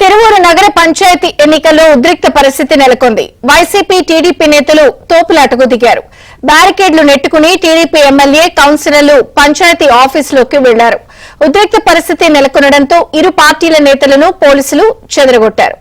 తిరువూరు నగర పంచాయతీ ఎన్నికల్లో ఉద్రిక్త పరిస్థితి నెలకొంది. వైసీపీ టీడీపీ నేతలు తోపులాటకు దిగారు. బ్యారికేడ్లు నెట్టుకుని టీడీపీ ఎమ్మెల్యే కౌన్సిలర్లు పంచాయతీ ఆఫీసులోకి వెళ్లారు. ఉద్రిక్త పరిస్థితి నెలకొనడంతో ఇరు పార్టీల నేతలను పోలీసులు చెదరగొట్టారు.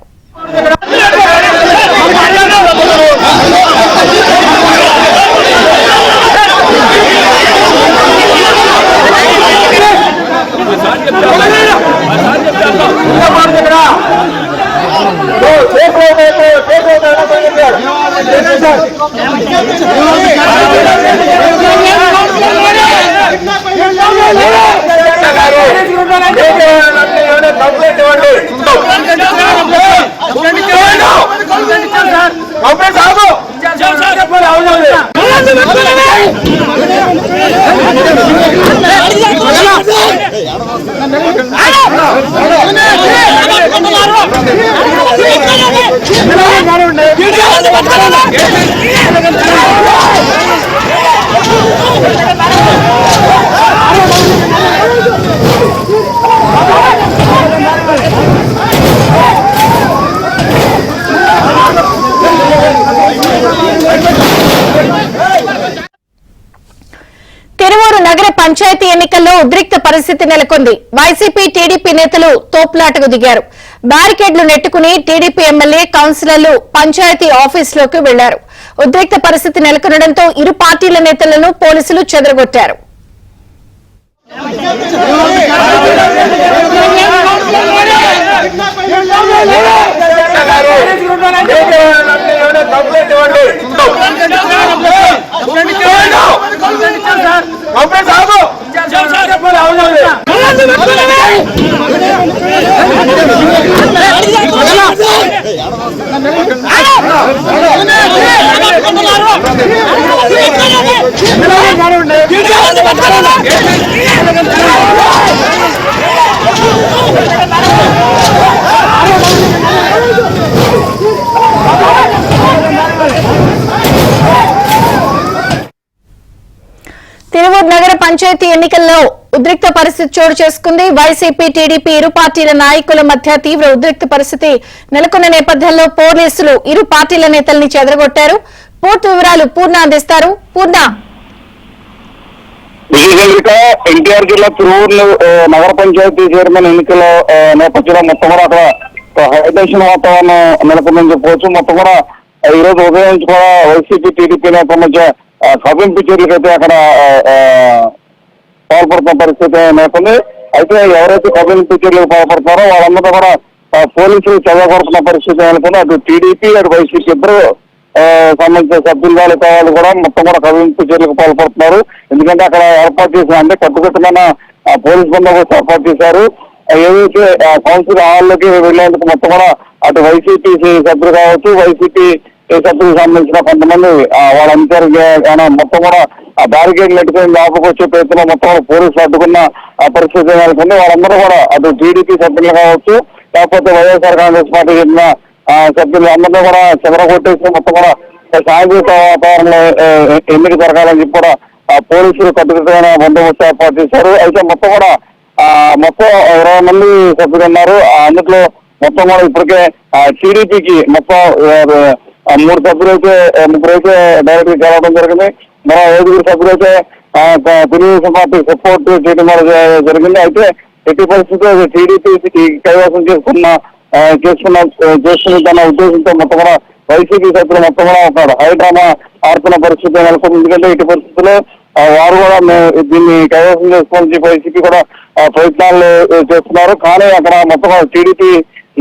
తిరువూరు నగర పంచాయతీ ఎన్నికల్లో ఉద్రిక్త పరిస్థితి నెలకొంది. వైసీపీ టీడీపీ నేతలు తోపులాటకు దిగారు. బ్యారికేడ్లు నెట్టుకుని టీడీపీ ఎమ్మెల్యే కౌన్సిలర్లు పంచాయతీ ఆఫీసులోకి వెళ్లారు. ఉద్రిక్త పరిస్థితి నెలకొనడంతో ఇరు పార్టీల నేతలను పోలీసులు చెదరగొట్టారు. తిరువూరు నగర పంచాయతీ ఎన్నికల్లో ఉద్రిక్త పరిస్థితి చోటు చేసుకుంది. వైసీపీ టీడీపీ ఇరు పార్టీల నాయకుల మధ్య తీవ్ర ఉద్రిక్త పరిస్థితి నెలకొన్న నేపథ్యంలో పోలీసులు ఇరు పార్టీల నేతల్ని చెదరగొట్టారు. పూర్తి వివరాలు పూర్ణ అందిస్తారు. పూర్ణ, ఎన్టీఆర్ జిల్లా తిరువూరు నగర పంచాయతీ చైర్మన్ ఎన్నికల నేపథ్యంలో మొత్తం కూడా అక్కడ హైటెన్షన్ వాతావరణం నెలకొందని చెప్పవచ్చు. మొత్తం కూడా ఈ రోజు ఉదయం నుంచి కూడా వైసీపీ టీడీపీ నేతల మధ్య కవ్వింపు చర్యలకైతే అక్కడ పాల్పడుతున్న పరిస్థితి నెలకొంది. అయితే ఎవరైతే కవ్వింపు చర్యలకు పాల్పడుతున్నారో వాళ్ళందరూ కూడా పోలీసులు చెదరగొడుతున్న పరిస్థితి నెలకొంది. అటు టీడీపీ అటు వైసీపీ ఇద్దరు సంబంధించిన సభ్యులు వాళ్ళు కూడా మొత్తం కూడా కవ్వింపు చర్యలకు పాల్పడుతున్నారు. ఎందుకంటే అక్కడ ఏర్పాటు చేసిన అంటే కట్టుకట్టుమైన పోలీస్ బందోబస్తు ఏర్పాటు చేశారు. ఏదైతే కౌన్సిల్ హాల్లోకి వెళ్లేందుకు మొత్తం కూడా అటు వైసీపీ సభ్యులు కావచ్చు, వైసీపీ సభ్యులకు సంబంధించిన కొంతమంది వాళ్ళందరూ మొత్తం కూడా బ్యారికేడ్ నెట్టుకుని లోపలికి వచ్చే ప్రయత్నంలో మొత్తం పోలీసులు అడ్డుకున్న పరిస్థితి నెలకొంది. వాళ్ళందరూ కూడా అటు టీడీపీ సభ్యులు కావచ్చు, లేకపోతే వైఎస్ఆర్ కాంగ్రెస్ పార్టీ చెందిన సభ్యులు అందరినీ కూడా చెదరగొట్టేసి మొత్తం కూడా శాంతియుత వాతావరణంలో ఎన్నిక జరగాలని చెప్పి కూడా పోలీసులు కట్టుకట్టుమైన బందోబస్తు ఏర్పాటు చేశారు. అయితే మొత్తం కూడా మొత్తం 20 మంది సభ్యులు ఉన్నారు. అందులో మొత్తం కూడా ఇప్పటికే టీడీపీకి మొత్తం 3 సభ్యులు అయితే ముగ్గురు అయితే డైరెక్ట్ గా గెలవడం జరిగింది. మరో 5 సభ్యులు అయితే తెలుగుదేశం పార్టీ సపోర్ట్ చేయడం జరిగింది. అయితే ఎట్టి పరిస్థితుల్లో టీడీపీ కైవసం చేస్తున్న ఉద్దేశంతో మొత్తం కూడా వైసీపీ సభ్యులు మొత్తం కూడా ఒక హైడ్రామా ఆడుతున్న పరిస్థితి నెలకొంది. ఎందుకంటే ఇటు పరిస్థితుల్లో వారు కూడా దీన్ని కైవసం చేసుకోవాలని వైసీపీ కూడా ప్రయత్నాలు చేస్తున్నారు. కానీ అక్కడ మొత్తం టీడీపీ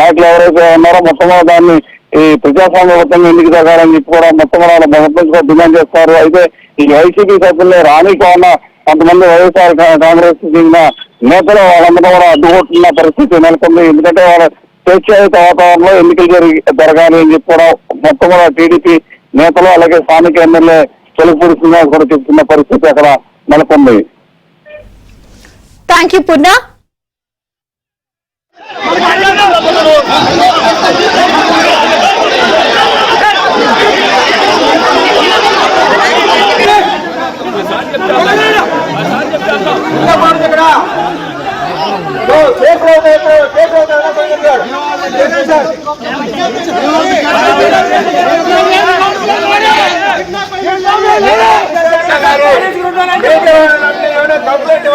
నాయకులు ఎవరైతే ఉన్నారో మొత్తం కూడా దాన్ని ఈ ప్రజాస్వామ్యబద్ధంగా ఎన్నిక జరగాలని చెప్పి కూడా మొత్తం కూడా మొదటి డిమాండ్ చేస్తారు. అయితే ఈ వైసీపీ సభ్యుల్ని రానికోన్న కొంతమంది వైఎస్ఆర్ కాంగ్రెస్ చెందిన నేతలు వాళ్ళందరూ కూడా అడ్డుకుంటున్న పరిస్థితి నెలకొంది. ఎందుకంటే వాళ్ళ స్వేచ్ఛాయుత వాతావరణంలో ఎన్నికలు జరగాలి అని చెప్పి కూడా మొత్తం కూడా టీడీపీ నేతలు అలాగే స్థానిక ఎమ్మెల్యే తెలుగుపూడి శ్రీనివాస్ కూడా చెప్తున్న పరిస్థితి అక్కడ నెలకొంది. థ్యాంక్ యూ పూర్ణ. ఇక్కడ కంప్లైంట్